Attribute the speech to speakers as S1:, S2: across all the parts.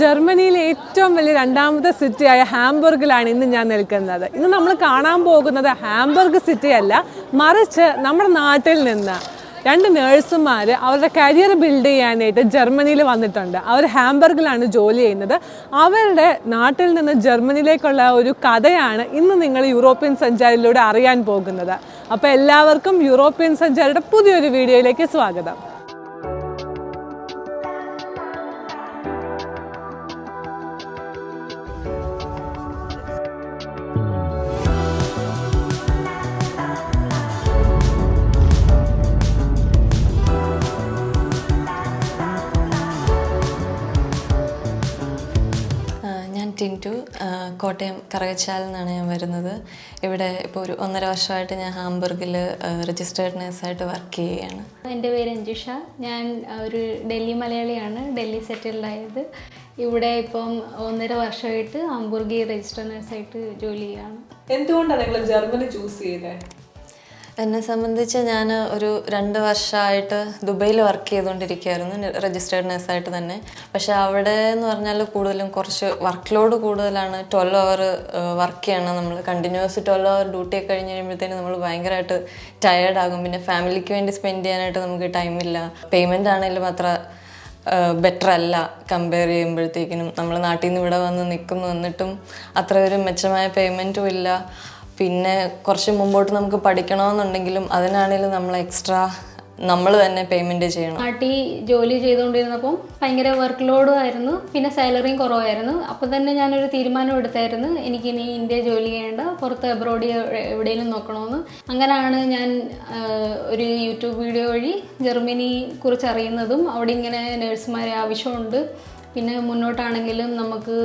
S1: ജർമ്മനിയിലെ ഏറ്റവും വലിയ രണ്ടാമത്തെ സിറ്റിയായ ഹാംബർഗിലാണ് ഇന്ന് ഞാൻ നിൽക്കുന്നത്. ഇന്ന് നമ്മൾ കാണാൻ പോകുന്നത് ഹാംബർഗ് സിറ്റി അല്ല, മറിച്ച് നമ്മുടെ നാട്ടിൽ നിന്ന് രണ്ട് നേഴ്സുമാർ അവരുടെ കരിയർ ബിൽഡ് ചെയ്യാനായിട്ട് ജർമ്മനിയിൽ വന്നിട്ടുണ്ട്. അവർ ഹാംബർഗിലാണ് ജോലി ചെയ്യുന്നത്. അവരുടെ നാട്ടിൽ നിന്ന് ജർമ്മനിയിലേക്കുള്ള ഒരു കഥയാണ് ഇന്ന് നിങ്ങൾ യൂറോപ്യൻ സഞ്ചാരിയിലൂടെ അറിയാൻ പോകുന്നത്. അപ്പോൾ എല്ലാവർക്കും യൂറോപ്യൻ സഞ്ചാരിയുടെ പുതിയൊരു വീഡിയോയിലേക്ക് സ്വാഗതം.
S2: ടിൻറ്റു, കോട്ടയം കറകച്ചാലിൽ നിന്നാണ് ഞാൻ വരുന്നത്. ഇവിടെ ഇപ്പോൾ ഒരു 1.5 വർഷമായിട്ട് ഞാൻ ഹാംബർഗിൽ രജിസ്റ്റേർഡ് നേഴ്സായിട്ട് വർക്ക് ചെയ്യുകയാണ്.
S3: എൻ്റെ പേര് അഞ്ജുഷ. ഞാൻ ഒരു ഡൽഹി മലയാളിയാണ്, ഡൽഹി സെറ്റിൽഡ് ആയത്. ഇവിടെ ഇപ്പം 1.5 വർഷമായിട്ട് ഹാംബർഗിൽ രജിസ്റ്റേർഡ് നേഴ്സായിട്ട് ജോലി ചെയ്യുകയാണ്.
S1: എന്തുകൊണ്ടാണ് നിങ്ങൾ ജർമ്മനി ചൂസ് ചെയ്തത്?
S2: എന്നെ സംബന്ധിച്ച് ഞാൻ ഒരു 2 വർഷമായിട്ട് ദുബൈയിൽ വർക്ക് ചെയ്തുകൊണ്ടിരിക്കുകയായിരുന്നു, രജിസ്റ്റേർഡ് നേഴ്സായിട്ട് തന്നെ. പക്ഷേ അവിടെ എന്ന് പറഞ്ഞാൽ കൂടുതലും കുറച്ച് വർക്ക് ലോഡ് കൂടുതലാണ്. 12 അവർ വർക്ക് ചെയ്യണം നമ്മൾ, കണ്ടിന്യൂസ് 12 അവർ ഡ്യൂട്ടി ഒക്കെ കഴിഞ്ഞ് കഴിയുമ്പോഴത്തേനും നമ്മൾ ഭയങ്കരമായിട്ട് ടയേർഡാകും. പിന്നെ ഫാമിലിക്ക് വേണ്ടി സ്പെൻഡ് ചെയ്യാനായിട്ട് നമുക്ക് ടൈമില്ല. പേയ്മെൻ്റ് ആണെങ്കിലും അത്ര ബെറ്റർ അല്ല കമ്പയർ ചെയ്യുമ്പോഴത്തേക്കിനും. നമ്മൾ നാട്ടിൽ നിന്ന് ഇവിടെ വന്ന് നിൽക്കുന്നു, എന്നിട്ടും അത്ര ഒരു മെച്ചമായ പേയ്മെൻറ്റും ഇല്ല. പിന്നെ കുറച്ച് മുമ്പോട്ട് നമുക്ക് പഠിക്കണമെന്നുണ്ടെങ്കിലും അതിനാണെങ്കിലും നമ്മൾ എക്സ്ട്രാ നമ്മൾ തന്നെ പേയ്മെൻറ്റ് ചെയ്യണം.
S3: നാട്ടിൽ ജോലി ചെയ്തുകൊണ്ടിരുന്നപ്പം ഭയങ്കര വർക്ക് ലോഡും ആയിരുന്നു, പിന്നെ സാലറിയും കുറവായിരുന്നു. അപ്പോൾ തന്നെ ഞാനൊരു തീരുമാനം എടുത്തായിരുന്നു, എനിക്കിനി ഇന്ത്യ ജോലി ചെയ്യേണ്ട, പുറത്ത് അബ്രോഡ് എവിടെയെങ്കിലും നോക്കണമെന്ന്. അങ്ങനെയാണ് ഞാൻ ഒരു യൂട്യൂബ് വീഡിയോ വഴി ജർമ്മനി കുറിച്ച് അറിയുന്നതും അവിടെ ഇങ്ങനെ നേഴ്സുമാരെ ആവശ്യമുണ്ട്, പിന്നെ മുന്നോട്ടാണെങ്കിലും നമുക്ക്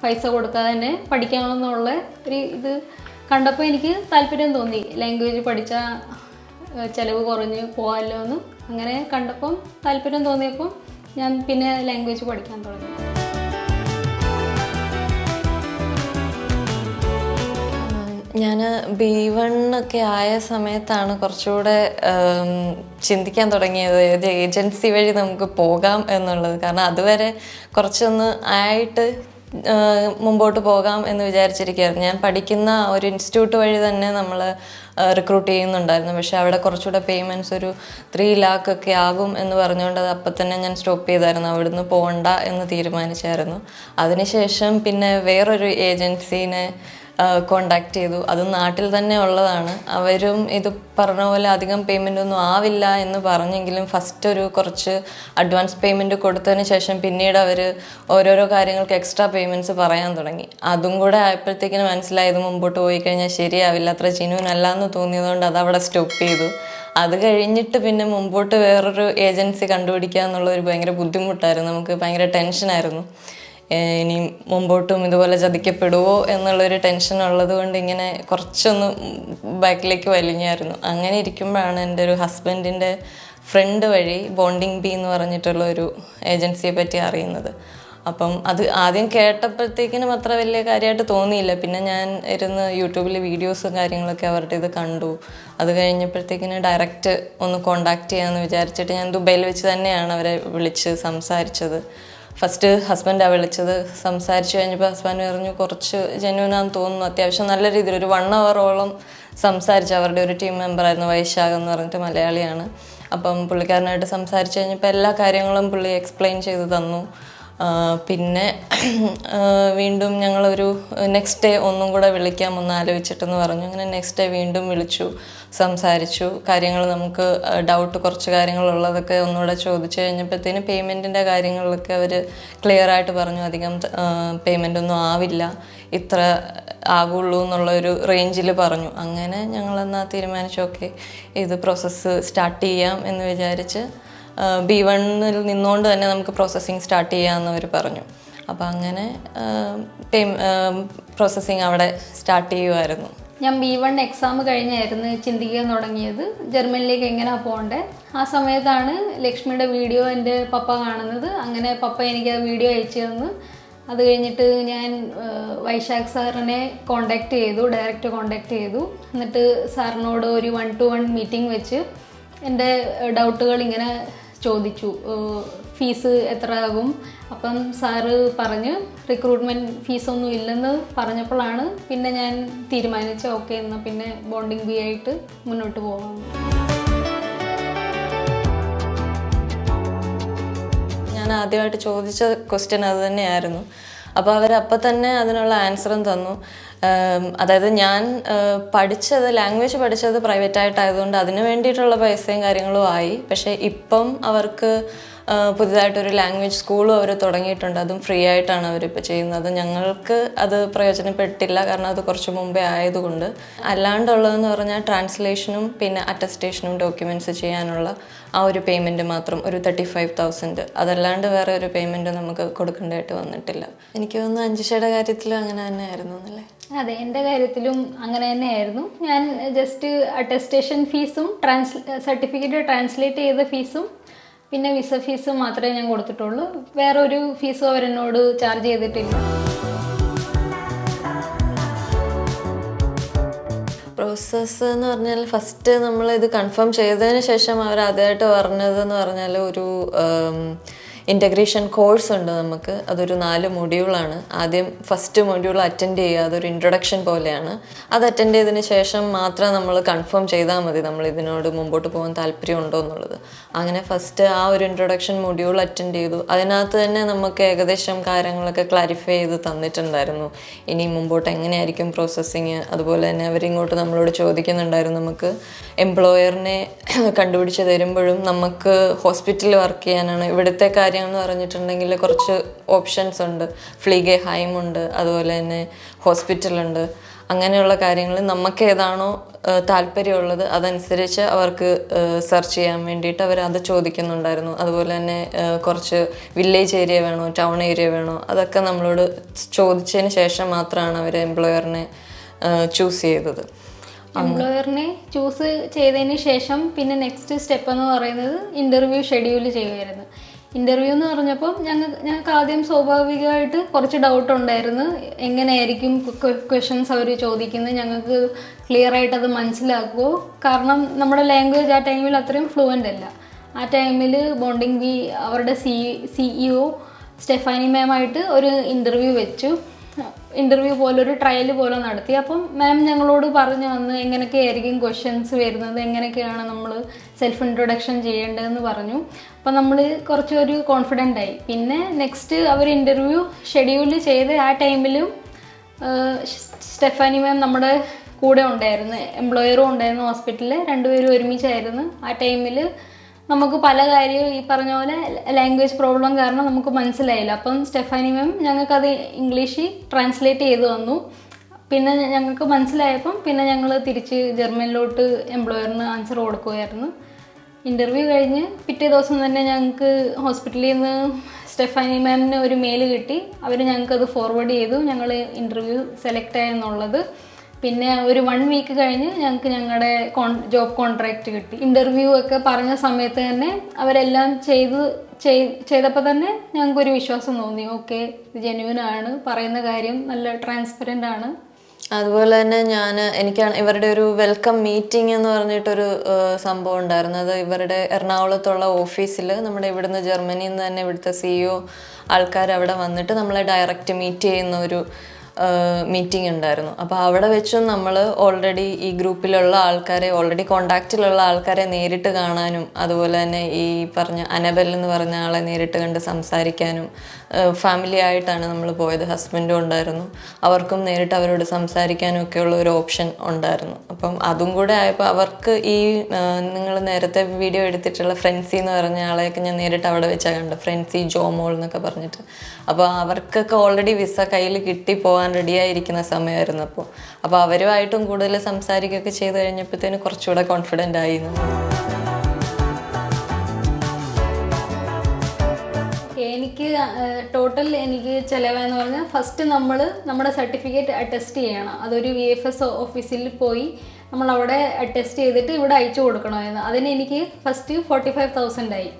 S3: പൈസ കൊടുക്കാതെ തന്നെ പഠിക്കാമെന്നുള്ള ഒരു ഇത് കണ്ടപ്പോൾ എനിക്ക് താല്പര്യം തോന്നി. ലാംഗ്വേജ് പഠിച്ചാൽ ചിലവ് കുറഞ്ഞ് പോകാമല്ലോ എന്ന് അങ്ങനെ കണ്ടപ്പം താല്പര്യം തോന്നിയപ്പം ഞാൻ പിന്നെ ലാംഗ്വേജ് പഠിക്കാൻ തുടങ്ങി.
S2: ഞാൻ B1 ഒക്കെ ആയ സമയത്താണ് കുറച്ചുകൂടെ ചിന്തിക്കാൻ തുടങ്ങിയത് ഏത് ഏജൻസി വഴി നമുക്ക് പോകാം എന്നുള്ളത്. കാരണം അതുവരെ കുറച്ചൊന്ന് ആയിട്ട് മുമ്പോട്ട് പോകാം എന്ന് വിചാരിച്ചിരിക്കുകയായിരുന്നു. ഞാൻ പഠിക്കുന്ന ഒരു ഇൻസ്റ്റിറ്റ്യൂട്ട് വഴി തന്നെ നമ്മൾ റിക്രൂട്ട് ചെയ്യുന്നുണ്ടായിരുന്നു. പക്ഷേ അവിടെ കുറച്ചുകൂടെ പേയ്മെൻറ്റ്സ് ഒരു 3 lakh ഒക്കെ ആകും എന്ന് പറഞ്ഞുകൊണ്ട് അത് അപ്പം തന്നെ ഞാൻ സ്റ്റോപ്പ് ചെയ്തായിരുന്നു. അവിടുന്ന് പോകണ്ട എന്ന് തീരുമാനിച്ചായിരുന്നു. അതിനുശേഷം പിന്നെ വേറൊരു ഏജൻസീനെ കോണ്ടാക്ട് ചെയ്തു. അത് നാട്ടിൽ തന്നെ ഉള്ളതാണ്. അവരും ഇത് പറഞ്ഞ പോലെ അധികം പേയ്മെൻ്റ് ഒന്നും ആവില്ല എന്ന് പറഞ്ഞെങ്കിലും ഫസ്റ്റ് ഒരു കുറച്ച് അഡ്വാൻസ് പേയ്മെൻറ്റ് കൊടുത്തതിന് ശേഷം പിന്നീട് അവർ ഓരോരോ കാര്യങ്ങൾക്ക് എക്സ്ട്രാ പേയ്മെൻറ്റ്സ് പറയാൻ തുടങ്ങി. അതും കൂടെ ആയപ്പോഴത്തേക്കിന് മനസ്സിലായത് മുമ്പോട്ട് പോയി കഴിഞ്ഞാൽ ശരിയാവില്ല, അത്ര ജെന്യൂൻ അല്ല എന്ന് തോന്നിയതുകൊണ്ട് അതവിടെ സ്റ്റോപ്പ് ചെയ്തു. അത് കഴിഞ്ഞിട്ട് പിന്നെ മുമ്പോട്ട് വേറൊരു ഏജൻസി കണ്ടുപിടിക്കുക എന്നുള്ളൊരു ഭയങ്കര ബുദ്ധിമുട്ടായിരുന്നു. നമുക്ക് ഭയങ്കര ടെൻഷനായിരുന്നു. ഇനി മുമ്പോട്ടും ഇതുപോലെ ചതിക്കപ്പെടുമോ എന്നുള്ളൊരു ടെൻഷൻ ഉള്ളത് കൊണ്ട് ഇങ്ങനെ കുറച്ചൊന്ന് ബാക്കിലേക്ക് വലിഞ്ഞായിരുന്നു. അങ്ങനെ ഇരിക്കുമ്പോഴാണ് എൻ്റെ ഒരു ഹസ്ബൻഡിൻ്റെ ഫ്രണ്ട് വഴി ബോണ്ടിങ് ബി എന്ന് പറഞ്ഞിട്ടുള്ള ഒരു ഏജൻസിയെ പറ്റി അറിയുന്നത്. അപ്പം അത് ആദ്യം കേട്ടപ്പോഴത്തേക്കിനും അത്ര വലിയ കാര്യമായിട്ട് തോന്നിയില്ല. പിന്നെ ഞാൻ ഇരുന്ന് യൂട്യൂബിൽ വീഡിയോസും കാര്യങ്ങളൊക്കെ അവരുടെ ഇത് കണ്ടു. അത് കഴിഞ്ഞപ്പോഴത്തേക്കിന് ഡയറക്റ്റ് ഒന്ന് കോണ്ടാക്ട് ചെയ്യാമെന്ന് വിചാരിച്ചിട്ട് ഞാൻ ദുബൈയിൽ വെച്ച് തന്നെയാണ് അവരെ വിളിച്ച് സംസാരിച്ചത്. ഫസ്റ്റ് ഹസ്ബൻഡാണ് വിളിച്ചത്. സംസാരിച്ച് കഴിഞ്ഞപ്പോൾ ഹസ്ബൻഡ് പറഞ്ഞു കുറച്ച് ജെന്യൂനാന്ന് തോന്നുന്നു, അത്യാവശ്യം നല്ല രീതിയിൽ ഒരു 1 hour സംസാരിച്ച്. അവരുടെ ഒരു ടീം മെമ്പറായിരുന്നു, വൈശാഖ് എന്ന് പറഞ്ഞിട്ട് മലയാളിയാണ്. അപ്പം പുള്ളിക്കാരനായിട്ട് സംസാരിച്ച് കഴിഞ്ഞപ്പോൾ എല്ലാ കാര്യങ്ങളും പുള്ളി എക്സ്പ്ലെയിൻ ചെയ്ത് തന്നു. പിന്നെ വീണ്ടും ഞങ്ങളൊരു നെക്സ്റ്റ് ഡേ ഒന്നും കൂടെ വിളിക്കാം ഒന്ന് ആലോചിച്ചിട്ടെന്ന് പറഞ്ഞു. അങ്ങനെ നെക്സ്റ്റ് ഡേ വീണ്ടും വിളിച്ചു, സംസാരിച്ചു. കാര്യങ്ങൾ നമുക്ക് ഡൗട്ട് കുറച്ച് കാര്യങ്ങളുള്ളതൊക്കെ ഒന്നുകൂടെ ചോദിച്ചു കഴിഞ്ഞപ്പോഴത്തേന് പേയ്മെൻറ്റിൻ്റെ കാര്യങ്ങളിലൊക്കെ അവർ ക്ലിയറായിട്ട് പറഞ്ഞു അധികം പേയ്മെൻ്റ് ഒന്നും ആവില്ല, ഇത്ര ആകുള്ളൂ എന്നുള്ളൊരു റേഞ്ചിൽ പറഞ്ഞു. അങ്ങനെ ഞങ്ങളെന്നാൽ തീരുമാനിച്ചു ഓക്കെ ഇത് പ്രോസസ്സ് സ്റ്റാർട്ട് ചെയ്യാം എന്ന് വിചാരിച്ച് B1 നിന്നുകൊണ്ട് തന്നെ നമുക്ക് പ്രോസസ്സിങ് സ്റ്റാർട്ട് ചെയ്യാമെന്ന് അവർ പറഞ്ഞു. അപ്പോൾ അങ്ങനെ പ്രോസസ്സിങ് അവിടെ സ്റ്റാർട്ട് ചെയ്യുമായിരുന്നു.
S3: ഞാൻ B1 എക്സാം കഴിഞ്ഞായിരുന്നു ചിന്തിക്കാൻ തുടങ്ങിയത് ജർമ്മനിലേക്ക് എങ്ങനെയാണ് പോകണ്ടേ. ആ സമയത്താണ് ലക്ഷ്മിയുടെ വീഡിയോ എൻ്റെ പപ്പ കാണുന്നത്. അങ്ങനെ പപ്പ എനിക്ക് ആ വീഡിയോ അയച്ചു തന്നു. അത് കഴിഞ്ഞിട്ട് ഞാൻ വൈശാഖ് സാറിനെ ഡയറക്റ്റ് കോണ്ടാക്ട് ചെയ്തു. എന്നിട്ട് സാറിനോട് ഒരു 1-to-1 മീറ്റിംഗ് വെച്ച് എൻ്റെ ഡൗട്ടുകൾ ഇങ്ങനെ ചോദിച്ചു ഫീസ് എത്ര ആകും. അപ്പം സാറ് പറഞ്ഞ് റിക്രൂട്ട്മെൻറ്റ് ഫീസൊന്നും ഇല്ലെന്ന് പറഞ്ഞപ്പോഴാണ് പിന്നെ ഞാൻ തീരുമാനിച്ച ഓക്കെ എന്നാൽ പിന്നെ ബോണ്ടിങ് ബി ആയിട്ട് മുന്നോട്ട് പോകാം.
S2: ഞാൻ ആദ്യമായിട്ട് ചോദിച്ച ക്വസ്റ്റ്യൻ അത് തന്നെയായിരുന്നു. അപ്പോൾ അവരപ്പം തന്നെ അതിനുള്ള ആൻസറും തന്നു. അതായത് ഞാൻ ലാംഗ്വേജ് പഠിച്ചത് പ്രൈവറ്റായിട്ടായതുകൊണ്ട് അതിന് വേണ്ടിയിട്ടുള്ള പൈസയും കാര്യങ്ങളും ആയി. പക്ഷേ ഇപ്പം അവർക്ക് പുതിയതായിട്ടൊരു ലാംഗ്വേജ് സ്കൂളും അവർ തുടങ്ങിയിട്ടുണ്ട്. അതും ഫ്രീ ആയിട്ടാണ് അവരിപ്പോൾ ചെയ്യുന്നത്. ഞങ്ങൾക്ക് അത് പ്രയോജനപ്പെട്ടില്ല, കാരണം അത് കുറച്ച് മുമ്പേ ആയതുകൊണ്ട്. അല്ലാണ്ടുള്ളതെന്ന് പറഞ്ഞാൽ ട്രാൻസ്ലേഷനും പിന്നെ അറ്റസ്റ്റേഷനും ഡോക്യുമെൻറ്റ്സ് ചെയ്യാനുള്ള ആ ഒരു പേയ്മെൻറ്റ് മാത്രം, ഒരു 35,000. അതല്ലാണ്ട് വേറെ ഒരു പേയ്മെൻറ്റ് നമുക്ക് കൊടുക്കേണ്ടതായിട്ട് വന്നിട്ടില്ല. എനിക്ക് തോന്നുന്നു അഞ്ജിഷയുടെ കാര്യത്തിലും അങ്ങനെ തന്നെയായിരുന്നു എന്നല്ലേ?
S3: അതെ, എൻ്റെ കാര്യത്തിലും അങ്ങനെ തന്നെയായിരുന്നു. ഞാൻ ജസ്റ്റ് അറ്റസ്റ്റേഷൻ ഫീസും സർട്ടിഫിക്കറ്റ് ട്രാൻസ്ലേറ്റ് ചെയ്ത ഫീസും പിന്നെ വിസ ഫീസ് മാത്രമേ ഞാൻ കൊടുത്തിട്ടുള്ളൂ. വേറൊരു ഫീസും അവരെന്നോട് ചാർജ് ചെയ്തിട്ടില്ല.
S2: പ്രോസസ്സ് എന്ന് പറഞ്ഞാൽ ഫസ്റ്റ് നമ്മൾ ഇത് കൺഫേം ചെയ്തതിന് ശേഷം അവർ ആദ്യമായിട്ട് പറഞ്ഞതെന്ന് പറഞ്ഞാൽ ഒരു ഇൻ്റഗ്രേഷൻ കോഴ്സ് ഉണ്ട് നമുക്ക്. അതൊരു 4 മൊഡ്യൂളാണ്. ആദ്യം ഫസ്റ്റ് മൊഡ്യൂൾ അറ്റൻഡ് ചെയ്യുക, അതൊരു ഇൻട്രൊഡക്ഷൻ പോലെയാണ്. അത് അറ്റൻഡ് ചെയ്തതിന് ശേഷം മാത്രം നമ്മൾ കൺഫേം ചെയ്താൽ മതി നമ്മൾ ഇതിനോട് മുമ്പോട്ട് പോകാൻ താല്പര്യമുണ്ടോ എന്നുള്ളത്. അങ്ങനെ ഫസ്റ്റ് ആ ഒരു ഇൻട്രൊഡക്ഷൻ മൊഡ്യൂൾ അറ്റൻഡ് ചെയ്തു. അതിനകത്ത് തന്നെ നമുക്ക് ഏകദേശം കാര്യങ്ങളൊക്കെ ക്ലാരിഫൈ ചെയ്ത് തന്നിട്ടുണ്ടായിരുന്നു. ഇനി മുമ്പോട്ട് എങ്ങനെയായിരിക്കും പ്രോസസ്സിങ്. അതുപോലെ തന്നെ അവരിങ്ങോട്ട് നമ്മളോട് ചോദിക്കുന്നുണ്ടായിരുന്നു, നമുക്ക് എംപ്ലോയറിനെ കണ്ടുപിടിച്ച് തരുമ്പോഴും നമുക്ക് ഹോസ്പിറ്റലിൽ വർക്ക് ചെയ്യാനാണ് ഇവിടുത്തെ കാര്യം എന്ന് പറഞ്ഞിട്ടുണ്ടെങ്കിൽ കുറച്ച് ഓപ്ഷൻസ് ഉണ്ട്. ഫ്ലീഗെ ഹൈമുണ്ട്, അതുപോലെ തന്നെ ഹോസ്പിറ്റലുണ്ട്. അങ്ങനെയുള്ള കാര്യങ്ങൾ നമുക്ക് ഏതാണോ താല്പര്യമുള്ളത് അതനുസരിച്ച് അവർക്ക് സെർച്ച് ചെയ്യാൻ വേണ്ടിയിട്ട് അവർ അത് ചോദിക്കുന്നുണ്ടായിരുന്നു. അതുപോലെ തന്നെ കുറച്ച് വില്ലേജ് ഏരിയ വേണോ, ടൗൺ ഏരിയ വേണോ, അതൊക്കെ നമ്മളോട് ചോദിച്ചതിന് ശേഷം മാത്രമാണ് അവർ എംപ്ലോയറിനെ ചൂസ് ചെയ്തത്.
S3: എംപ്ലോയറിനെ ചൂസ് ചെയ്തതിന് ശേഷം പിന്നെ നെക്സ്റ്റ് സ്റ്റെപ്പ് എന്ന് പറയുന്നത് ഇൻ്റർവ്യൂ ഷെഡ്യൂൾ ചെയ്യുമായിരുന്നു. ഇൻ്റർവ്യൂ എന്ന് പറഞ്ഞപ്പോൾ ഞങ്ങൾക്ക് ആദ്യം സ്വാഭാവികമായിട്ട് കുറച്ച് ഡൗട്ട് ഉണ്ടായിരുന്നു. എങ്ങനെയായിരിക്കും ക്വസ്റ്റ്യൻസ് അവർ ചോദിക്കുന്നത്, ഞങ്ങൾക്ക് ക്ലിയർ ആയിട്ട് അത് മനസ്സിലാക്കുമോ? കാരണം നമ്മുടെ ലാംഗ്വേജ് ആ ടൈമിൽ അത്രയും ഫ്ലുവൻ്റ് അല്ല. ആ ടൈമിൽ ബോണ്ടിങ് ബി അവരുടെ CEO സ്റ്റെഫാനി മാമായിട്ട് ഒരു ഇൻ്റർവ്യൂ വെച്ചു. ഇൻ്റർവ്യൂ പോലെ ഒരു ട്രയൽ പോലെ നടത്തി. അപ്പം മാം ഞങ്ങളോട് പറഞ്ഞു വന്ന് എങ്ങനെയൊക്കെ ആയിരിക്കും ക്വസ്റ്റ്യൻസ് വരുന്നത്, എങ്ങനെയൊക്കെയാണ് നമ്മൾ സെൽഫ് ഇൻട്രൊഡക്ഷൻ ചെയ്യേണ്ടതെന്ന് പറഞ്ഞു. അപ്പം നമ്മൾ കുറച്ചൊരു കോൺഫിഡൻ്റ് ആയി. പിന്നെ നെക്സ്റ്റ് അവർ ഇൻ്റർവ്യൂ ഷെഡ്യൂൾ ചെയ്ത് ആ ടൈമിലും സ്റ്റെഫാനി മാം നമ്മുടെ കൂടെ ഉണ്ടായിരുന്നു, എംപ്ലോയറും ഉണ്ടായിരുന്നു ഹോസ്പിറ്റലിൽ. രണ്ടുപേരും ഒരുമിച്ചായിരുന്നു. ആ ടൈമിൽ നമുക്ക് പല കാര്യവും ഈ പറഞ്ഞ പോലെ ലാംഗ്വേജ് പ്രോബ്ലം കാരണം നമുക്ക് മനസ്സിലായില്ല. അപ്പം സ്റ്റെഫാനി മാം ഞങ്ങൾക്കത് ഇംഗ്ലീഷിൽ ട്രാൻസ്ലേറ്റ് ചെയ്ത് തന്നു. പിന്നെ ഞങ്ങൾക്ക് മനസ്സിലായപ്പം പിന്നെ ഞങ്ങൾ തിരിച്ച് ജർമ്മനിലോട്ട് എംപ്ലോയറിന് ആൻസർ കൊടുക്കുമായിരുന്നു. ഇൻ്റർവ്യൂ കഴിഞ്ഞ് പിറ്റേ ദിവസം തന്നെ ഞങ്ങൾക്ക് ഹോസ്പിറ്റലിൽ നിന്ന് സ്റ്റെഫാനി മാമിന് ഒരു മെയിൽ കിട്ടി. അവർ ഞങ്ങൾക്കത് ഫോർവേഡ് ചെയ്തു, ഞങ്ങൾ ഇൻ്റർവ്യൂ സെലക്ട് ആയെന്നുള്ളത്. പിന്നെ ഒരു 1 വീക്ക് കഴിഞ്ഞ് ഞങ്ങൾക്ക് ഞങ്ങളുടെ ജോബ് കോൺട്രാക്റ്റ് കിട്ടി. ഇൻ്റർവ്യൂ ഒക്കെ പറഞ്ഞ സമയത്ത് തന്നെ അവരെല്ലാം ചെയ്തപ്പോൾ തന്നെ ഞങ്ങൾക്കൊരു വിശ്വാസം തോന്നി, ഓക്കെ ജെന്യൂനാണ്, പറയുന്ന കാര്യം നല്ല ട്രാൻസ്പെറൻ്റ് ആണ്.
S2: അതുപോലെ തന്നെ എനിക്കാണ് ഇവരുടെ ഒരു വെൽക്കം മീറ്റിംഗ് എന്ന് പറഞ്ഞിട്ടൊരു സംഭവം ഉണ്ടായിരുന്നു. അത് ഇവരുടെ എറണാകുളത്തുള്ള ഓഫീസിൽ നമ്മുടെ ഇവിടുന്ന് ജർമ്മനിയിൽ നിന്ന് തന്നെ ഇവിടുത്തെ CEO ആൾക്കാർ അവിടെ വന്നിട്ട് നമ്മളെ ഡയറക്റ്റ് മീറ്റ് ചെയ്യുന്ന ഒരു മീറ്റിംഗ് ഉണ്ടായിരുന്നു. അപ്പോൾ അവിടെ വെച്ചും നമ്മൾ ഓൾറെഡി ഈ ഗ്രൂപ്പിലുള്ള ആൾക്കാരെ, ഓൾറെഡി കോണ്ടാക്റ്റിലുള്ള ആൾക്കാരെ നേരിട്ട് കാണാനും, അതുപോലെ തന്നെ ഈ പറഞ്ഞ അനബൽ എന്ന് പറഞ്ഞ ആളെ നേരിട്ട് കണ്ട് സംസാരിക്കാനും, ഫാമിലി ആയിട്ടാണ് നമ്മൾ പോയത്. ഹസ്ബൻഡും ഉണ്ടായിരുന്നു, അവർക്കും നേരിട്ട് അവരോട് സംസാരിക്കാനും ഒക്കെയുള്ള ഒരു ഓപ്ഷൻ ഉണ്ടായിരുന്നു. അപ്പം അതും കൂടെ ആയപ്പോൾ അവർക്ക് ഈ നിങ്ങൾ നേരത്തെ വീഡിയോ എടുത്തിട്ടുള്ള ഫ്രൻസി എന്ന് പറഞ്ഞ ആളെയൊക്കെ ഞാൻ നേരിട്ട് അവിടെ വെച്ചാൽ കണ്ടു, ഫ്രൻസി ജോമോൾ എന്നൊക്കെ പറഞ്ഞിട്ട്. അപ്പോൾ അവർക്കൊക്കെ ഓൾറെഡി വിസ കയ്യിൽ കിട്ടി പോകാൻ റെഡിയായിരിക്കുന്ന സമയമായിരുന്നു. അപ്പോൾ അവരുമായിട്ടും കൂടുതൽ സംസാരിക്കുകയൊക്കെ ചെയ്ത് കഴിഞ്ഞപ്പോഴത്തേന് കുറച്ചുകൂടെ കോൺഫിഡൻ്റ് ആയിരുന്നു.
S3: എനിക്ക് എനിക്ക് ചിലവെന്ന് പറഞ്ഞാൽ ഫസ്റ്റ് നമ്മൾ നമ്മുടെ സർട്ടിഫിക്കറ്റ് അറ്റസ്റ്റ് ചെയ്യണം. അതൊരു VFS ഓഫീസിൽ പോയി നമ്മളവിടെ അറ്റസ്റ്റ് ചെയ്തിട്ട് ഇവിടെ അയച്ചു കൊടുക്കണമായിരുന്നു. അതിന് എനിക്ക് ഫസ്റ്റ് 45,000 ആയി.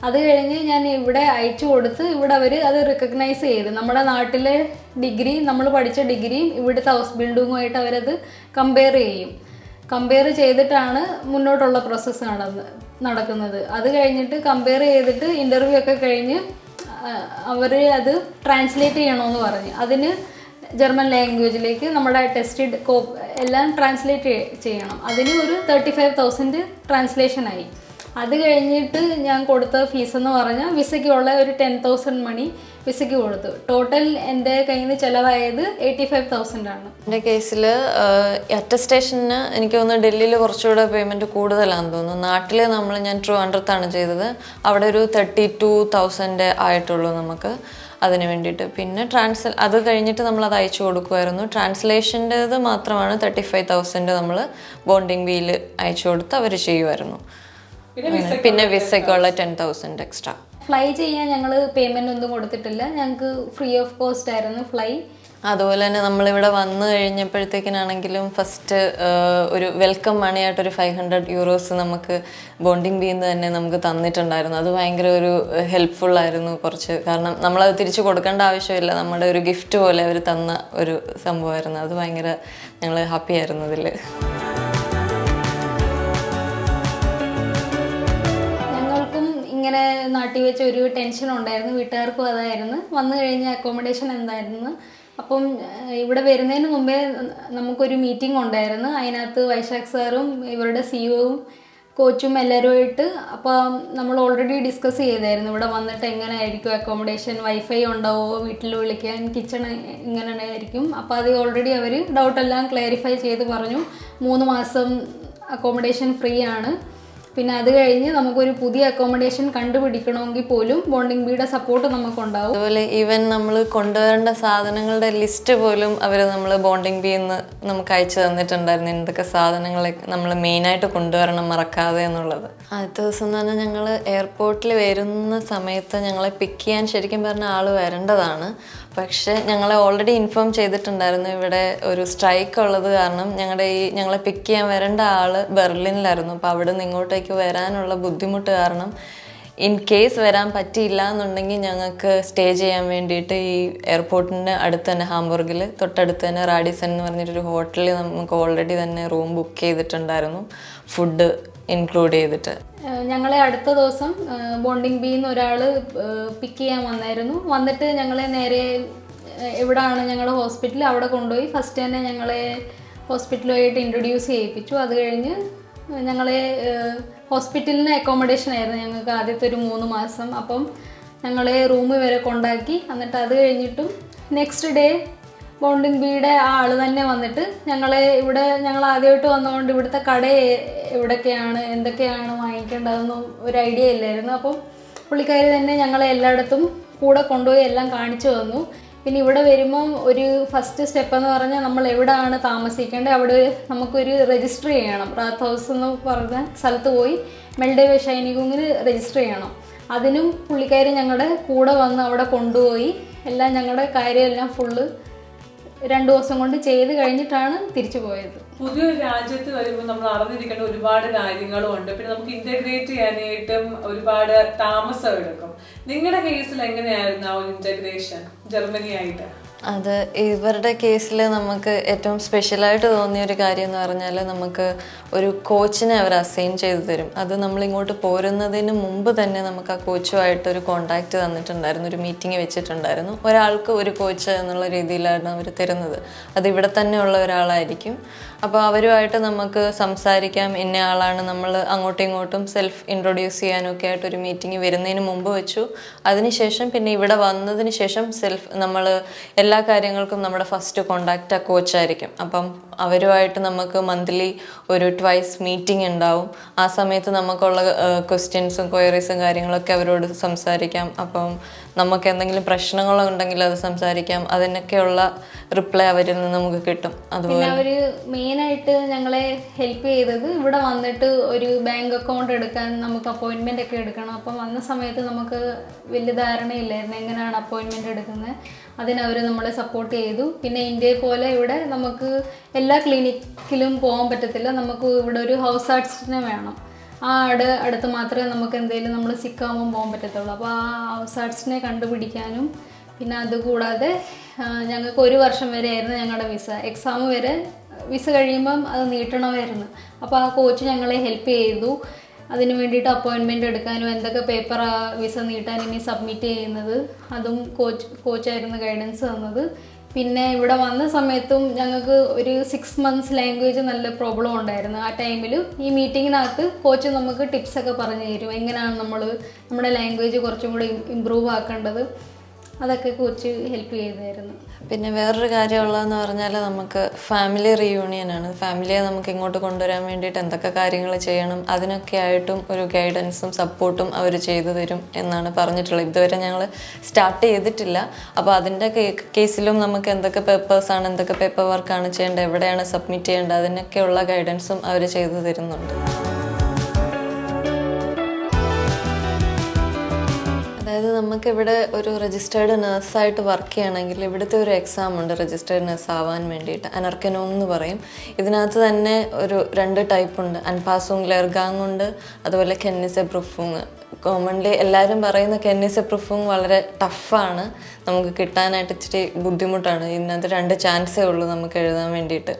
S3: അത് കഴിഞ്ഞ് ഞാൻ ഇവിടെ അയച്ചു കൊടുത്ത് ഇവിടെ അവർ അത് റിക്കഗ്നൈസ് ചെയ്ത് നമ്മുടെ നാട്ടിലെ ഡിഗ്രി, നമ്മൾ പഠിച്ച ഡിഗ്രിയും ഇവിടുത്തെ ഹൗസ് ബിൽഡിങ്ങുമായിട്ട് അവരത് കമ്പയർ ചെയ്യും. കമ്പയർ ചെയ്തിട്ടാണ് മുന്നോട്ടുള്ള പ്രോസസ്സ് നടക്കുന്നത്. അത് കഴിഞ്ഞിട്ട് കമ്പയർ ചെയ്തിട്ട് ഇൻ്റർവ്യൂ ഒക്കെ കഴിഞ്ഞ് അവർ അത് ട്രാൻസ്ലേറ്റ് ചെയ്യണമെന്ന് പറഞ്ഞു. അതിന് ജർമ്മൻ ലാംഗ്വേജിലേക്ക് നമ്മുടെ ടെസ്റ്റഡ് എല്ലാം ട്രാൻസ്ലേറ്റ് ചെയ്യണം. അതിന് ഒരു 35,000 ട്രാൻസ്ലേഷനായി. അത് കഴിഞ്ഞിട്ട് ഞാൻ കൊടുത്ത ഫീസ് എന്ന് പറഞ്ഞാൽ വിസയ്ക്കുള്ള ഒരു 10,000 മണി വിസയ്ക്ക് കൊടുത്തു. ടോട്ടൽ എൻ്റെ കയ്യിൽ നിന്ന് ചിലവായത് 85,000 ആണ്.
S2: എൻ്റെ കേസിൽ അറ്റസ്റ്റേഷന് എനിക്ക് തോന്നുന്നു ഡൽഹിയിൽ കുറച്ചുകൂടെ പേയ്മെൻറ്റ് കൂടുതലാണെന്ന് തോന്നുന്നു. നാട്ടിൽ ഞാൻ ട്രിവാൻഡ്രത്താണ് ചെയ്തത്. അവിടെ ഒരു 32,000 ആയിട്ടുള്ളൂ നമുക്ക് അതിന് വേണ്ടിയിട്ട്. പിന്നെ അത് കഴിഞ്ഞിട്ട് നമ്മളത് അയച്ചു കൊടുക്കുമായിരുന്നു. ട്രാൻസ്ലേഷൻ്റേത് മാത്രമാണ് 35,000 നമ്മൾ ബോണ്ടിങ് ബിയിൽ അയച്ചു കൊടുത്ത് അവർ ചെയ്യുമായിരുന്നു. പിന്നെ വിസയ്ക്കുള്ള 10,000 എക്സ്ട്രാ.
S3: ഫ്ലൈ ചെയ്യാൻ ഞങ്ങൾ പേയ്മെൻ്റ് ഒന്നും കൊടുത്തിട്ടില്ല. ഞങ്ങൾക്ക് ഫ്രീ ഓഫ് കോസ്റ്റ് ആയിരുന്നു ഫ്ലൈ.
S2: അതുപോലെ തന്നെ നമ്മളിവിടെ വന്നു കഴിഞ്ഞപ്പോഴത്തേക്കിനാണെങ്കിലും ഫസ്റ്റ് ഒരു വെൽക്കം മണിയായിട്ടൊരു 500 യൂറോസ് നമുക്ക് ബോണ്ടിങ് ബിയിൽ നിന്ന് തന്നെ നമുക്ക് തന്നിട്ടുണ്ടായിരുന്നു. അത് ഭയങ്കര ഒരു ഹെൽപ്ഫുള്ളായിരുന്നു കുറച്ച്. കാരണം നമ്മളത് തിരിച്ചു കൊടുക്കേണ്ട ആവശ്യമില്ല, നമ്മുടെ ഒരു ഗിഫ്റ്റ് പോലെ അവർ തന്ന ഒരു സംഭവമായിരുന്നു. അത് ഭയങ്കര ഞങ്ങൾ ഹാപ്പി ആയിരുന്നു അതിൽ.
S3: ഇങ്ങനെ നാട്ടിൽ വെച്ച് ഒരു ടെൻഷൻ ഉണ്ടായിരുന്നു, വീട്ടുകാർക്കും അതായിരുന്നു. വന്നു കഴിഞ്ഞ അക്കോമഡേഷൻ എന്തായിരുന്നു. അപ്പം ഇവിടെ വരുന്നതിന് മുമ്പേ നമുക്കൊരു മീറ്റിംഗ് ഉണ്ടായിരുന്നു. അതിനകത്ത് വൈശാഖ് സാറും ഇവരുടെ സിഇഒയും കോച്ചും എല്ലാവരുമായിട്ട്. അപ്പോൾ നമ്മൾ ഓൾറെഡി ഡിസ്കസ് ചെയ്തായിരുന്നു ഇവിടെ വന്നിട്ട് എങ്ങനെയായിരിക്കും അക്കോമഡേഷൻ, വൈഫൈ ഉണ്ടാവുമോ, വീട്ടിൽ വിളിക്കാൻ, കിച്ചൺ ഇങ്ങനെയായിരിക്കും. അപ്പോൾ അത് ഓൾറെഡി അവർ ഡൗട്ടെല്ലാം ക്ലാരിഫൈ ചെയ്ത് പറഞ്ഞു. 3 മാസം അക്കോമഡേഷൻ ഫ്രീ ആണ്. പിന്നെ അത് കഴിഞ്ഞ് നമുക്കൊരു പുതിയ അക്കോമഡേഷൻ കണ്ടുപിടിക്കണമെങ്കിൽ പോലും ബോണ്ടിങ് ബിയുടെ സപ്പോർട്ട് നമുക്കുണ്ടാവും.
S2: അതുപോലെ ഈവൻ നമ്മൾ കൊണ്ടുവരേണ്ട സാധനങ്ങളുടെ ലിസ്റ്റ് പോലും അവർ നമ്മൾ ബോണ്ടിങ് ബിയിൽ നിന്ന് നമുക്ക് അയച്ചു തന്നിട്ടുണ്ടായിരുന്നു. എന്തൊക്കെ സാധനങ്ങളൊക്കെ നമ്മൾ മെയിനായിട്ട് കൊണ്ടുവരണം മറക്കാതെ എന്നുള്ളത്. ആദ്യത്തെ ദിവസം എന്ന് പറഞ്ഞാൽ ഞങ്ങൾ എയർപോർട്ടിൽ വരുന്ന സമയത്ത് ഞങ്ങളെ പിക്ക് ചെയ്യാൻ ശരിക്കും പറഞ്ഞ ആൾ വരേണ്ടതാണ്. പക്ഷേ ഞങ്ങളെ ഓൾറെഡി ഇൻഫോം ചെയ്തിട്ടുണ്ടായിരുന്നു ഇവിടെ ഒരു സ്ട്രൈക്ക് ഉള്ളത് കാരണം ഞങ്ങളെ പിക്ക് ചെയ്യാൻ വരേണ്ട ആൾ ബെർലിനിലായിരുന്നു. അപ്പോൾ അവിടെ നിന്ന് ഇങ്ങോട്ടേക്ക് വരാനുള്ള ബുദ്ധിമുട്ട് കാരണം ഇൻ കേസ് വരാൻ പറ്റിയില്ല എന്നുണ്ടെങ്കിൽ ഞങ്ങൾക്ക് സ്റ്റേ ചെയ്യാൻ വേണ്ടിയിട്ട് ഈ എയർപോർട്ടിൻ്റെ അടുത്ത് തന്നെ ഹാംബർഗിൽ തൊട്ടടുത്ത് തന്നെ റാഡിസൺ എന്ന് പറഞ്ഞിട്ടൊരു ഹോട്ടലിൽ നമുക്ക് ഓൾറെഡി തന്നെ റൂം ബുക്ക് ചെയ്തിട്ടുണ്ടായിരുന്നു, ഫുഡ് ഇൻക്ലൂഡ് ചെയ്തിട്ട്.
S3: ഞങ്ങളെ അടുത്ത ദിവസം ബോണ്ടിങ് ബിയിൽ നിന്ന് ഒരാൾ പിക്ക് ചെയ്യാൻ വന്നിട്ട് ഞങ്ങളെ നേരെ എവിടെയാണ് ഞങ്ങളുടെ ഹോസ്പിറ്റൽ അവിടെ കൊണ്ടുപോയി ഫസ്റ്റ് തന്നെ ഞങ്ങളെ ഹോസ്പിറ്റലുമായിട്ട് ഇൻട്രൊഡ്യൂസ് ചെയ്യിപ്പിച്ചു. അത് കഴിഞ്ഞ് ഞങ്ങളെ ഹോസ്പിറ്റലിന് അക്കോമഡേഷൻ ആയിരുന്നു ഞങ്ങൾക്ക് ആദ്യത്തെ ഒരു 3 മാസം. അപ്പം ഞങ്ങളെ റൂമിൽ വരെ കൊണ്ടാക്കി. എന്നിട്ട് അത് കഴിഞ്ഞിട്ടും നെക്സ്റ്റ് ഡേ ബോണ്ടിങ് ബിയുടെ ആ ആൾ തന്നെ വന്നിട്ട് ഞങ്ങൾ ആദ്യമായിട്ട് വന്നതുകൊണ്ട് ഇവിടുത്തെ കട എവിടെയൊക്കെയാണ് എന്തൊക്കെയാണ് വാങ്ങിക്കേണ്ടതെന്നും ഒരു ഐഡിയ ഇല്ലായിരുന്നു. അപ്പം പുള്ളിക്കാരി തന്നെ ഞങ്ങളെ എല്ലായിടത്തും കൂടെ കൊണ്ടുപോയി എല്ലാം കാണിച്ചു തന്നു. പിന്നെ ഇവിടെ വരുമ്പം ഒരു ഫസ്റ്റ് സ്റ്റെപ്പ് എന്ന് പറഞ്ഞാൽ നമ്മൾ എവിടെയാണ് താമസിക്കേണ്ടത് അവിടെ നമുക്കൊരു രജിസ്റ്റർ ചെയ്യണം. റാത്ത് ഹൗസ് എന്ന് പറഞ്ഞ സ്ഥലത്ത് പോയി മെൽഡേവ് ഷൈനികുങ്ങിന് രജിസ്റ്റർ ചെയ്യണം. അതിനും പുള്ളിക്കാരി ഞങ്ങളുടെ കൂടെ വന്ന് അവിടെ കൊണ്ടുപോയി എല്ലാം ഞങ്ങളുടെ കാര്യമെല്ലാം ഫുള്ള് 2 ദിവസം കൊണ്ട് ചെയ്ത് കഴിഞ്ഞിട്ടാണ് തിരിച്ചു പോയത്.
S1: പുതിയൊരു രാജ്യത്ത് വരുമ്പോൾ നമ്മൾ അറിഞ്ഞിരിക്കേണ്ട ഒരുപാട് കാര്യങ്ങളും ഉണ്ട്. പിന്നെ നമുക്ക് ഇന്റഗ്രേറ്റ് ചെയ്യാനായിട്ടും ഒരുപാട് താമസം എടുക്കും. നിങ്ങളുടെ കേസിൽ എങ്ങനെയായിരുന്നു ആ ഒരു ഇന്റഗ്രേഷൻ ജർമ്മനി ആയിട്ട്?
S2: അത് ഇവരുടെ കേസിൽ നമുക്ക് ഏറ്റവും സ്പെഷ്യലായിട്ട് തോന്നിയ ഒരു കാര്യം എന്ന് പറഞ്ഞാൽ നമുക്ക് ഒരു കോച്ചിനെ അവർ അസൈൻ ചെയ്ത് തരും. അത് നമ്മളിങ്ങോട്ട് പോരുന്നതിന് മുമ്പ് തന്നെ നമുക്ക് ആ കോച്ചുമായിട്ടൊരു കോണ്ടാക്റ്റ് തന്നിട്ടുണ്ടായിരുന്നു, ഒരു മീറ്റിംഗ് വെച്ചിട്ടുണ്ടായിരുന്നു. ഒരാൾക്ക് ഒരു കോച്ച് എന്നുള്ള രീതിയിലാണ് അവർ തരുന്നത്. അത് ഇവിടെ തന്നെ ഉള്ള ഒരാളായിരിക്കും. അപ്പോൾ അവരുമായിട്ട് നമുക്ക് സംസാരിക്കാം, ഇന്ന ആളാണ്, നമ്മൾ അങ്ങോട്ടും ഇങ്ങോട്ടും സെൽഫ് ഇൻട്രൊഡ്യൂസ് ചെയ്യാനൊക്കെ ആയിട്ടൊരു മീറ്റിംഗ് വരുന്നതിന് മുമ്പ് വെച്ചു. അതിനുശേഷം പിന്നെ ഇവിടെ വന്നതിന് ശേഷം നമ്മൾ എല്ലാ കാര്യങ്ങൾക്കും നമ്മുടെ ഫസ്റ്റ് കോണ്ടാക്റ്റ് ആ കോച്ചായിരിക്കും. അപ്പം അവരുമായിട്ട് നമുക്ക് മന്ത്ലി ഒരു 2 മീറ്റിംഗ് ഉണ്ടാവും. ആ സമയത്ത് നമുക്കുള്ള ക്വസ്റ്റ്യൻസും ക്വയറീസും കാര്യങ്ങളൊക്കെ അവരോട് സംസാരിക്കാം. അപ്പം നമുക്ക് എന്തെങ്കിലും പ്രശ്നങ്ങളുണ്ടെങ്കിൽ അത് സംസാരിക്കാം. അതിനൊക്കെയുള്ള റിപ്ലൈ അവരിൽ നിന്ന് നമുക്ക് കിട്ടും.
S3: അതുപോലെ അവർ മെയിനായിട്ട് ഞങ്ങളെ ഹെൽപ്പ് ചെയ്തത് ഇവിടെ വന്നിട്ട് ഒരു ബാങ്ക് അക്കൗണ്ട് എടുക്കാൻ നമുക്ക് അപ്പോയിൻമെൻ്റ് ഒക്കെ എടുക്കണം. അപ്പം വന്ന സമയത്ത് നമുക്ക് വലിയ ധാരണയില്ലായിരുന്നു എങ്ങനെയാണ് അപ്പോയിൻമെൻ്റ് എടുക്കുന്നത്. അതിനവർ നമ്മളെ സപ്പോർട്ട് ചെയ്തു. പിന്നെ ഇന്ത്യയെ പോലെ ഇവിടെ നമുക്ക് എല്ലാ ക്ലിനിക്കിലും പോകാൻ പറ്റത്തില്ല. നമുക്ക് ഇവിടെ ഒരു ഹൗസ് ആർട്സിനെ വേണം. ആ അടുത്ത് മാത്രമേ നമുക്ക് എന്തെങ്കിലും നമ്മൾ സിക്കാകുമ്പോൾ പോകാൻ പറ്റത്തുള്ളൂ. അപ്പോൾ ആ ഹൗസ് ആർട്സിനെ കണ്ടുപിടിക്കാനും പിന്നെ അതുകൂടാതെ ഞങ്ങൾക്ക് 1 വർഷം വരെ ആയിരുന്നു ഞങ്ങളുടെ വിസ. എക്സാം വരെ വിസ കഴിയുമ്പം അത് നീട്ടണമായിരുന്നു. അപ്പോൾ ആ കോച്ച് ഞങ്ങളെ ഹെൽപ്പ് ചെയ്തു. അതിന് വേണ്ടിയിട്ട് അപ്പോയിൻമെൻറ്റ് എടുക്കാനും എന്തൊക്കെ പേപ്പർ ആ വിസ നീട്ടാൻ ഇനി സബ്മിറ്റ് ചെയ്യുന്നത് അതും കോച്ചായിരുന്നു ഗൈഡൻസ് തന്നത്. പിന്നെ ഇവിടെ വന്ന സമയത്തും ഞങ്ങൾക്ക് ഒരു 6 months ലാംഗ്വേജ് നല്ല പ്രോബ്ലം ഉണ്ടായിരുന്നു. ആ ടൈമിൽ ഈ മീറ്റിങ്ങിനകത്ത് കോച്ച് നമുക്ക് ടിപ്സൊക്കെ പറഞ്ഞു തരും, എങ്ങനെയാണ് നമ്മുടെ ലാംഗ്വേജ് കുറച്ചും കൂടി ഇമ്പ്രൂവ് ആക്കേണ്ടത്, അതൊക്കെ കോച്ച് ഹെൽപ്പ് ചെയ്തായിരുന്നു.
S2: പിന്നെ വേറൊരു കാര്യമുള്ളതെന്ന് പറഞ്ഞാൽ നമുക്ക് ഫാമിലി റീയൂണിയനാണ്. ഫാമിലിയെ നമുക്ക് ഇങ്ങോട്ട് കൊണ്ടുവരാൻ വേണ്ടിയിട്ട് എന്തൊക്കെ കാര്യങ്ങൾ ചെയ്യണം അതിനൊക്കെ ആയിട്ടും ഒരു ഗൈഡൻസും സപ്പോർട്ടും അവർ ചെയ്തു തരും എന്നാണ് പറഞ്ഞിട്ടുള്ളത്. ഇതുവരെ ഞങ്ങൾ സ്റ്റാർട്ട് ചെയ്തിട്ടില്ല. അപ്പോൾ അതിൻ്റെ കേസിലും നമുക്ക് എന്തൊക്കെ പേപ്പേഴ്സാണ്, എന്തൊക്കെ പേപ്പർ വർക്കാണ് ചെയ്യേണ്ടത്, എവിടെയാണ് സബ്മിറ്റ് ചെയ്യേണ്ടത്, അതിനൊക്കെയുള്ള ഗൈഡൻസും അവർ ചെയ്തു തരുന്നുണ്ട്. അതായത് നമുക്കിവിടെ ഒരു രജിസ്റ്റേർഡ് നഴ്സായിട്ട് വർക്ക് ചെയ്യണമെങ്കിൽ ഇവിടുത്തെ ഒരു എക്സാം ഉണ്ട് രജിസ്റ്റേർഡ് നഴ്സ് ആവാൻ വേണ്ടിയിട്ട്. അനർക്കനോം എന്ന് പറയും. ഇതിനകത്ത് തന്നെ ഒരു 2 ടൈപ്പ് ഉണ്ട്. അൻപാസുങ് ലെർഗാങ് ഉണ്ട്, അതുപോലെ കെന്നിസെ പ്രൂഫുങ്. കോമൺലി എല്ലാവരും പറയുന്ന കെന്നിസെ പ്രൂഫുങ് വളരെ ടഫാണ്, നമുക്ക് കിട്ടാനായിട്ട് ഇച്ചിരി ബുദ്ധിമുട്ടാണ്. ഇതിനകത്ത് 2 ചാൻസേ ഉള്ളൂ നമുക്ക് എഴുതാൻ വേണ്ടിയിട്ട്.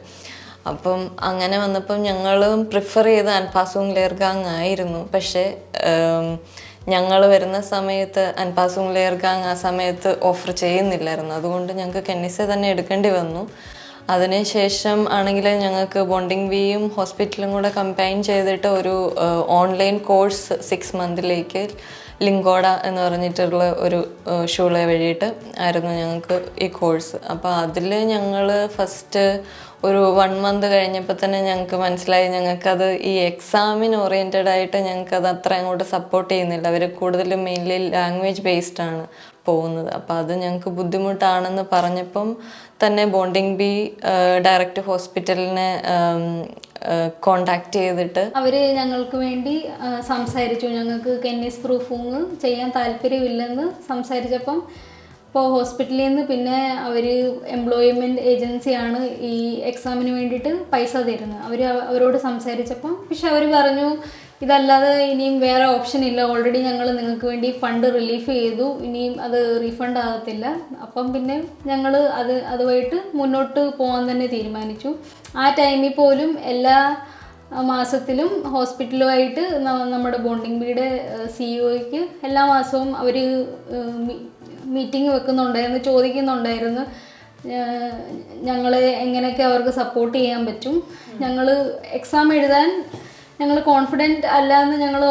S2: അപ്പം അങ്ങനെ വന്നപ്പം ഞങ്ങളും പ്രിഫർ ചെയ്ത് അൻപാസുങ് ലെർഗാങ് ആയിരുന്നു. പക്ഷേ ഞങ്ങൾ വരുന്ന സമയത്ത് അൻപാസുങ് ലെർഗാങ് ആ സമയത്ത് ഓഫർ ചെയ്യുന്നില്ലായിരുന്നു. അതുകൊണ്ട് ഞങ്ങൾക്ക് കെന്നിസെ തന്നെ എടുക്കേണ്ടി വന്നു. അതിനുശേഷം ആണെങ്കിൽ ഞങ്ങൾക്ക് ബോണ്ടിങ് വിയും ഹോസ്പിറ്റലും കൂടെ കമ്പൈൻ ചെയ്തിട്ട് ഒരു ഓൺലൈൻ കോഴ്സ് 6 months ലിങ്കോഡ എന്ന് പറഞ്ഞിട്ടുള്ള ഒരു ഷൂളെ വഴിയിട്ട് ആയിരുന്നു ഞങ്ങൾക്ക് ഈ കോഴ്സ്. അപ്പോൾ അതിൽ ഞങ്ങൾ ഫസ്റ്റ് ഒരു 1 month കഴിഞ്ഞപ്പോൾ തന്നെ ഞങ്ങൾക്ക് മനസ്സിലായി ഞങ്ങൾക്കത് ഈ എക്സാമിന് ഓറിയൻറ്റഡ് ആയിട്ട് ഞങ്ങൾക്കത് അത്ര അങ്ങോട്ട് സപ്പോർട്ട് ചെയ്യുന്നില്ല. അവർ കൂടുതലും മെയിൻലി ലാംഗ്വേജ് ബേസ്ഡ് ആണ് പോകുന്നത്. അപ്പോൾ അത് ഞങ്ങൾക്ക് ബുദ്ധിമുട്ടാണെന്ന് പറഞ്ഞപ്പം തന്നെ ബോണ്ടിങ് ബി ഡയറക്റ്റ് ഹോസ്പിറ്റലിനെ കോണ്ടാക്ട് ചെയ്തിട്ട്
S3: അവർ ഞങ്ങൾക്ക് വേണ്ടി സംസാരിച്ചു. ഞങ്ങൾക്ക് കെന്നിസ് പ്രൂഫിങ് ചെയ്യാൻ താല്പര്യമില്ലെന്ന് സംസാരിച്ചപ്പം ഇപ്പോൾ ഹോസ്പിറ്റലിൽ നിന്ന് പിന്നെ അവർ എംപ്ലോയ്മെൻറ്റ് ഏജൻസിയാണ് ഈ എക്സാമിന് വേണ്ടിയിട്ട് പൈസ തരുന്നത്. അവരോട് സംസാരിച്ചപ്പം പക്ഷെ അവർ പറഞ്ഞു ഇതല്ലാതെ ഇനിയും വേറെ ഓപ്ഷൻ ഇല്ല, ഓൾറെഡി ഞങ്ങൾ നിങ്ങൾക്ക് വേണ്ടി ഫണ്ട് റിലീഫ് ചെയ്തു, ഇനിയും അത് റീഫണ്ട് ആകത്തില്ല. അപ്പം പിന്നെ ഞങ്ങൾ അതുമായിട്ട് മുന്നോട്ട് പോകാൻ തന്നെ തീരുമാനിച്ചു. ആ ടൈമിൽ പോലും എല്ലാ മാസത്തിലും ഹോസ്പിറ്റലുമായിട്ട് നമ്മുടെ ബോണ്ടിങ് ബിയുടെ സിഇഒയ്ക്ക് എല്ലാ മാസവും അവർ മീറ്റിംഗ് വെക്കുന്നുണ്ടായിരുന്നു, ചോദിക്കുന്നുണ്ടായിരുന്നു ഞങ്ങളെ എങ്ങനെയൊക്കെ അവർക്ക് സപ്പോർട്ട് ചെയ്യാൻ പറ്റും. ഞങ്ങൾ എക്സാം എഴുതാൻ ഞങ്ങൾ കോൺഫിഡൻറ്റ് അല്ല എന്ന് ഞങ്ങൾ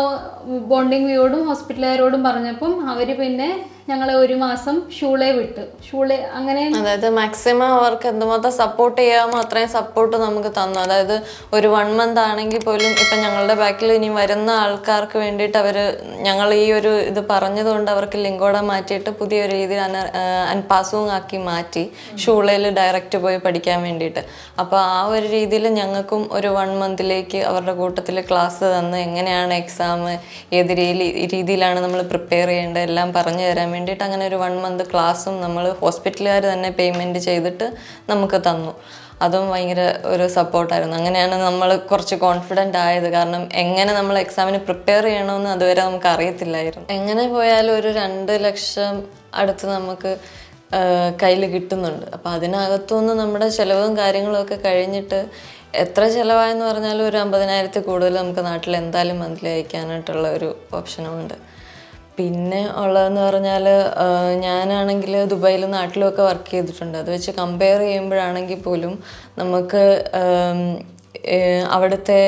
S3: ബോണ്ടിങ് വിയോടും ഹോസ്പിറ്റലുകാരോടും പറഞ്ഞപ്പം അവർ പിന്നെ ഞങ്ങളെ 1 മാസം ഷൂളെ വിട്ട് അങ്ങനെ
S2: അതായത് മാക്സിമം അവർക്ക് എന്തുമാത്രം സപ്പോർട്ട് ചെയ്യാമോ അത്രയും സപ്പോർട്ട് നമുക്ക് തന്നു. അതായത് ഒരു 1 month ആണെങ്കിൽ പോലും ഇപ്പം ഞങ്ങളുടെ ബാക്കിൽ ഇനി വരുന്ന ആൾക്കാർക്ക് വേണ്ടിയിട്ട് അവർ ഞങ്ങൾ ഈ ഒരു ഇത് പറഞ്ഞതുകൊണ്ട് അവർക്ക് ലിങ്കോട മാറ്റിയിട്ട് പുതിയൊരു രീതിയിൽ അൻപാസുങ് ആക്കി മാറ്റി ഷൂളയിൽ ഡയറക്റ്റ് പോയി പഠിക്കാൻ വേണ്ടിയിട്ട്. അപ്പോൾ ആ ഒരു രീതിയിൽ ഞങ്ങൾക്കും ഒരു 1 monthലേക്ക് അവരുടെ കൂട്ടത്തിൽ ക്ലാസ് തന്ന് എങ്ങനെയാണ് എക്സാം, ഏത് രീതിയിലാണ് നമ്മൾ പ്രിപ്പയർ ചെയ്യേണ്ടത് എല്ലാം പറഞ്ഞു തരാൻ വേണ്ടിയിട്ട് അങ്ങനെ ഒരു 1 month ക്ലാസ്സും നമ്മൾ ഹോസ്പിറ്റലുകാർ തന്നെ പേയ്മെൻറ്റ് ചെയ്തിട്ട് നമുക്ക് തന്നു. അതും ഭയങ്കര ഒരു സപ്പോർട്ടായിരുന്നു. അങ്ങനെയാണ് നമ്മൾ കുറച്ച് കോൺഫിഡൻ്റ് ആയത്. കാരണം എങ്ങനെ നമ്മൾ എക്സാമിന് പ്രിപ്പയർ ചെയ്യണമെന്ന് അതുവരെ നമുക്ക് അറിയത്തില്ലായിരുന്നു. എങ്ങനെ പോയാലും ഒരു 2 ലക്ഷം അടുത്ത് നമുക്ക് കയ്യിൽ കിട്ടുന്നുണ്ട്. അപ്പോൾ അതിനകത്തുനിന്ന് നമ്മുടെ ചിലവും കാര്യങ്ങളും ഒക്കെ കഴിഞ്ഞിട്ട് എത്ര ചിലവായെന്ന് പറഞ്ഞാലും ഒരു 50,000 കൂടുതൽ നമുക്ക് നാട്ടിൽ എന്തായാലും മന്ത്ലി അയക്കാനായിട്ടുള്ള ഒരു ഓപ്ഷനുമുണ്ട്. പിന്നെ ഉള്ളതെന്ന് പറഞ്ഞാൽ ഞാനാണെങ്കിൽ ദുബായിലും നാട്ടിലുമൊക്കെ വർക്ക് ചെയ്തിട്ടുണ്ട്. അത് വെച്ച് കമ്പയർ ചെയ്യുമ്പോഴാണെങ്കിൽ പോലും നമുക്ക് അവിടുത്തെ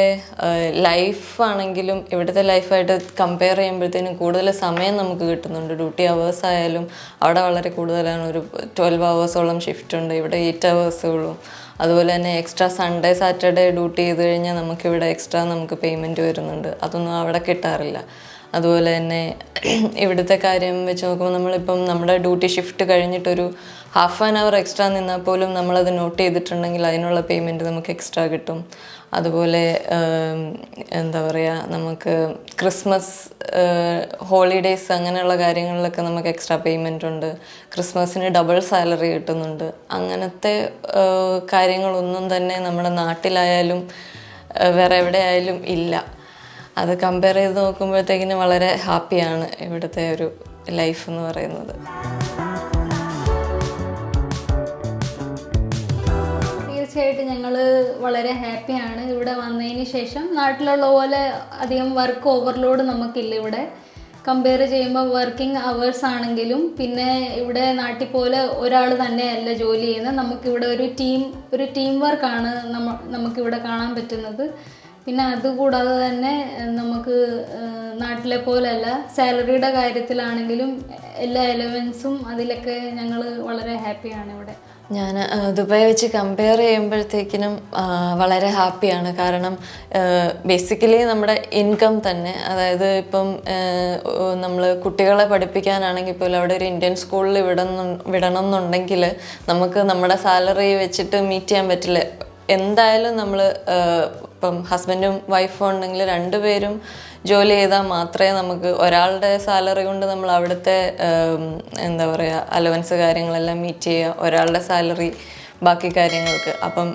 S2: ലൈഫാണെങ്കിലും ഇവിടുത്തെ ലൈഫായിട്ട് കമ്പയർ ചെയ്യുമ്പോഴത്തേനും കൂടുതൽ സമയം നമുക്ക് കിട്ടുന്നുണ്ട്. ഡ്യൂട്ടി അവേഴ്സ് ആയാലും അവിടെ വളരെ കൂടുതലാണ്. ഒരു 12 hours ഷിഫ്റ്റ് ഉണ്ട്, ഇവിടെ 8 hours ഉള്ളൂ. അതുപോലെ തന്നെ എക്സ്ട്രാ സൺഡേ സാറ്റർഡേ ഡ്യൂട്ടി ചെയ്ത് കഴിഞ്ഞാൽ നമുക്കിവിടെ എക്സ്ട്രാ നമുക്ക് പേയ്മെൻറ്റ് വരുന്നുണ്ട്. അതൊന്നും അവിടെ കിട്ടാറില്ല. അതുപോലെ തന്നെ ഇവിടുത്തെ കാര്യം വെച്ച് നോക്കുമ്പോൾ നമ്മളിപ്പം നമ്മുടെ ഡ്യൂട്ടി ഷിഫ്റ്റ് കഴിഞ്ഞിട്ടൊരു 1/2 hour എക്സ്ട്രാ നിന്നാൽ പോലും നമ്മളത് നോട്ട് ചെയ്തിട്ടുണ്ടെങ്കിൽ അതിനുള്ള പേയ്മെൻറ്റ് നമുക്ക് എക്സ്ട്രാ കിട്ടും. അതുപോലെ എന്താ പറയുക, നമുക്ക് ക്രിസ്മസ് ഹോളിഡേയ്സ് അങ്ങനെയുള്ള കാര്യങ്ങളിലൊക്കെ നമുക്ക് എക്സ്ട്രാ പേയ്മെൻ്റ് ഉണ്ട്. ക്രിസ്മസിന് ഡബിൾ സാലറി കിട്ടുന്നുണ്ട്. അങ്ങനത്തെ കാര്യങ്ങളൊന്നും തന്നെ നമ്മുടെ നാട്ടിലായാലും വേറെ എവിടെ ആയാലും ഇല്ല. അത് കമ്പയർ ചെയ്ത് നോക്കുമ്പോഴത്തേക്കിന് വളരെ ഹാപ്പിയാണ് ഇവിടുത്തെ ഒരു ലൈഫ് എന്ന് പറയുന്നത്.
S3: തീർച്ചയായിട്ടും ഞങ്ങൾ വളരെ ഹാപ്പിയാണ് ഇവിടെ വന്നതിന് ശേഷം. നാട്ടിലുള്ള പോലെ അധികം വർക്ക് ഓവർലോഡ് നമുക്കില്ല ഇവിടെ. കമ്പയർ ചെയ്യുമ്പോൾ വർക്കിംഗ് അവേഴ്സ് ആണെങ്കിലും പിന്നെ ഇവിടെ നാട്ടിൽ പോലെ ഒരാൾ തന്നെയല്ല ജോലി ചെയ്യുന്നത്. നമുക്കിവിടെ ഒരു ടീം വർക്കാണ് നമുക്കിവിടെ കാണാൻ പറ്റുന്നത്. പിന്നെ അതുകൂടാതെ തന്നെ നമുക്ക് നാട്ടിലെ പോലെയല്ല, സാലറിയുടെ കാര്യത്തിലാണെങ്കിലും എല്ലാ എലവൻസും അതിലൊക്കെ ഞങ്ങൾ വളരെ ഹാപ്പിയാണ് ഇവിടെ.
S2: ഞാൻ ദുബായ് വെച്ച് കമ്പയർ ചെയ്യുമ്പോഴത്തേക്കിനും വളരെ ഹാപ്പിയാണ്. കാരണം ബേസിക്കലി നമ്മുടെ ഇൻകം തന്നെ, അതായത് ഇപ്പം നമ്മൾ കുട്ടികളെ പഠിപ്പിക്കാനാണെങ്കിൽ പോലും അവിടെ ഒരു ഇന്ത്യൻ സ്കൂളിൽ വിടണം എന്നുണ്ടെങ്കിൽ നമുക്ക് നമ്മുടെ സാലറി വെച്ചിട്ട് മീറ്റ് ചെയ്യാൻ പറ്റില്ല. എന്തായാലും നമ്മൾ ഇപ്പം ഹസ്ബൻഡും വൈഫും ഉണ്ടെങ്കിൽ രണ്ടുപേരും ജോലി ചെയ്താൽ മാത്രമേ നമുക്ക് ഒരാളുടെ സാലറി കൊണ്ട് നമ്മൾ അവിടുത്തെ എന്താ പറയുക അലവൻസ് കാര്യങ്ങളെല്ലാം മീറ്റ് ചെയ്യുക, ഒരാളുടെ സാലറി ബാക്കി കാര്യങ്ങൾക്ക്. അപ്പം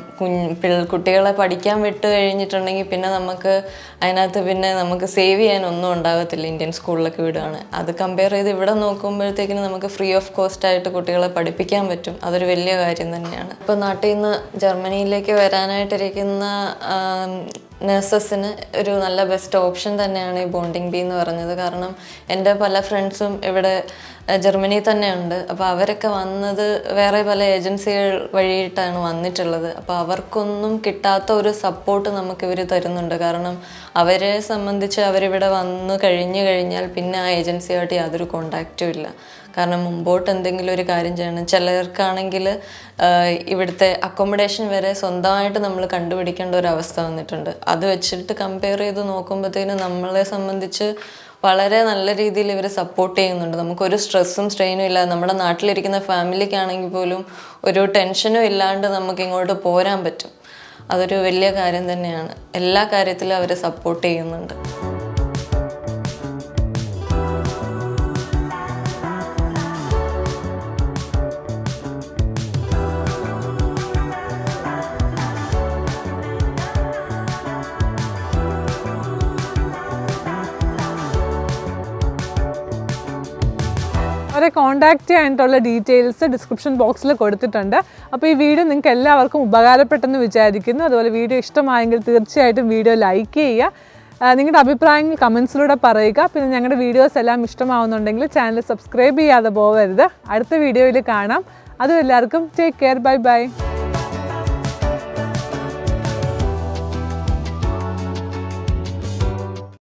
S2: കുട്ടികളെ പഠിക്കാൻ വിട്ട് കഴിഞ്ഞിട്ടുണ്ടെങ്കിൽ പിന്നെ നമുക്ക് അതിനകത്ത് പിന്നെ നമുക്ക് സേവ് ചെയ്യാനൊന്നും ഉണ്ടാകത്തില്ല ഇന്ത്യൻ സ്കൂളിലൊക്കെ വിടുകയാണ്. അത് കമ്പയർ ചെയ്ത് ഇവിടെ നോക്കുമ്പോഴത്തേക്കിനും നമുക്ക് ഫ്രീ ഓഫ് കോസ്റ്റ് ആയിട്ട് കുട്ടികളെ പഠിപ്പിക്കാൻ പറ്റും. അതൊരു വലിയ കാര്യം തന്നെയാണ്. ഇപ്പോൾ നാട്ടിൽ നിന്ന് ജർമ്മനിയിലേക്ക് വരാനായിട്ടിരിക്കുന്ന നഴ്സസിന് ഒരു നല്ല ബെസ്റ്റ് ഓപ്ഷൻ തന്നെയാണ് ഈ ബോണ്ടിങ് ബി എന്ന് പറഞ്ഞത്. കാരണം എൻ്റെ പല ഫ്രണ്ട്സും ഇവിടെ ജർമ്മനിയിൽ തന്നെയുണ്ട്. അപ്പോൾ അവരൊക്കെ വന്നത് വേറെ പല ഏജൻസികൾ വഴിയിട്ടാണ് വന്നിട്ടുള്ളത്. അപ്പോൾ അവർക്കൊന്നും കിട്ടാത്ത ഒരു സപ്പോർട്ട് നമുക്ക് ഇവർ തരുന്നുണ്ട്. കാരണം അവരെ സംബന്ധിച്ച് അവരിവിടെ വന്നു കഴിഞ്ഞാൽ പിന്നെ ആ ഏജൻസിയായിട്ട് യാതൊരു കോണ്ടാക്റ്റും ഇല്ല. കാരണം മുമ്പോട്ട് എന്തെങ്കിലും ഒരു കാര്യം ചെയ്യണം. ചിലർക്കാണെങ്കിൽ ഇവിടുത്തെ അക്കോമഡേഷൻ വരെ സ്വന്തമായിട്ട് നമ്മൾ കണ്ടുപിടിക്കേണ്ട ഒരു അവസ്ഥ വന്നിട്ടുണ്ട്. അത് വെച്ചിട്ട് കമ്പയർ ചെയ്ത് നോക്കുമ്പോഴത്തേനും നമ്മളെ സംബന്ധിച്ച് വളരെ നല്ല രീതിയിൽ ഇവർ സപ്പോർട്ട് ചെയ്യുന്നുണ്ട്. നമുക്കൊരു സ്ട്രെസ്സും സ്ട്രെയിനും ഇല്ലാതെ നമ്മുടെ നാട്ടിലിരിക്കുന്ന ഫാമിലിക്കാണെങ്കിൽ പോലും ഒരു ടെൻഷനും ഇല്ലാണ്ട് നമുക്ക് ഇങ്ങോട്ട് പോരാൻ പറ്റും. അതൊരു വലിയ കാര്യം തന്നെയാണ്. എല്ലാ കാര്യത്തിലും അവർ സപ്പോർട്ട് ചെയ്യുന്നുണ്ട്.
S1: അവരെ കോൺടാക്റ്റ് ചെയ്യാനായിട്ടുള്ള ഡീറ്റെയിൽസ് ഡിസ്ക്രിപ്ഷൻ ബോക്സിൽ കൊടുത്തിട്ടുണ്ട്. അപ്പോൾ ഈ വീഡിയോ നിങ്ങൾക്ക് എല്ലാവർക്കും ഉപകാരപ്പെട്ടെന്ന് വിചാരിക്കുന്നു. അതുപോലെ വീഡിയോ ഇഷ്ടമായെങ്കിൽ തീർച്ചയായിട്ടും വീഡിയോ ലൈക്ക് ചെയ്യുക. നിങ്ങളുടെ അഭിപ്രായങ്ങൾ കമൻസിലൂടെ പറയുക. പിന്നെ ഞങ്ങളുടെ വീഡിയോസ് എല്ലാം ഇഷ്ടമാവുന്നുണ്ടെങ്കിൽ ചാനൽ സബ്സ്ക്രൈബ് ചെയ്യാതെ പോകരുത്. അടുത്ത വീഡിയോയിൽ കാണാം. അതും എല്ലാവർക്കും ടേക്ക് കെയർ. Bye bye.